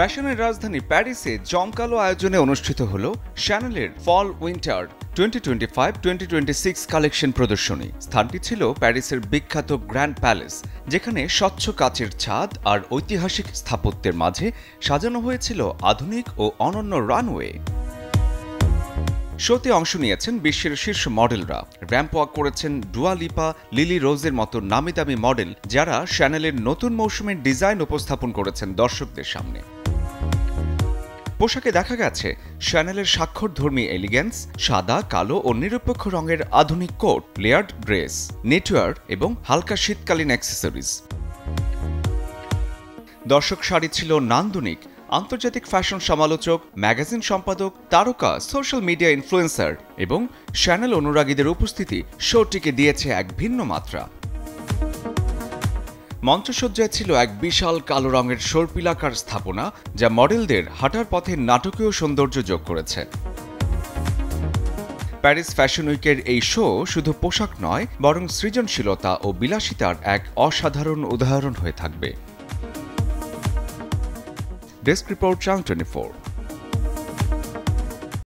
ফ্যাশনের রাজধানী প্যারিসে জমকালো আয়োজনে অনুষ্ঠিত হল শ্যানেলের ফল উইন্টার 2025-2026 কালেকশন প্রদর্শনী। স্থানটি ছিল প্যারিসের বিখ্যাত গ্র্যান্ড প্যালেস, যেখানে স্বচ্ছ কাচের ছাদ আর ঐতিহাসিক স্থাপত্যের মাঝে সাজানো হয়েছিল আধুনিক ও অনন্য রানওয়ে। শোতে অংশ নিয়েছেন বিশ্বের শীর্ষ মডেলরা। র্যাম্প ওয়াক করেছেন ডুয়া লিপা, লিলি রোজের মতো নামিদামি মডেল, যারা শ্যানেলের নতুন মৌসুমের ডিজাইন উপস্থাপন করেছেন দর্শকদের সামনে। পোশাকে দেখা গেছে শ্যানেলের স্বাক্ষরধর্মী এলিগেন্স, সাদা, কালো ও নিরপেক্ষ রঙের আধুনিক কোট, লেয়ার্ড ড্রেস, নেটওয়ার এবং হালকা শীতকালীন অ্যাক্সেসরিজ। দর্শক সারি ছিল নান্দনিক। আন্তর্জাতিক ফ্যাশন সমালোচক, ম্যাগাজিন সম্পাদক, তারকা, সোশ্যাল মিডিয়া ইনফ্লুয়েন্সার এবং শ্যানেল অনুরাগীদের উপস্থিতি শোটিকে দিয়েছে এক ভিন্ন মাত্রা। মঞ্চসজ্জায় ছিল এক বিশাল কালো রঙের সর্পিলাকার স্থাপনা, যা মডেলদের হাঁটার পথে নাটকীয় সৌন্দর্য যোগ করেছে। প্যারিস ফ্যাশন উইকের এই শো শুধু পোশাক নয়, বরং সৃজনশীলতা ও বিলাসিতার এক অসাধারণ উদাহরণ হয়ে থাকবে। Desk report, channel 24।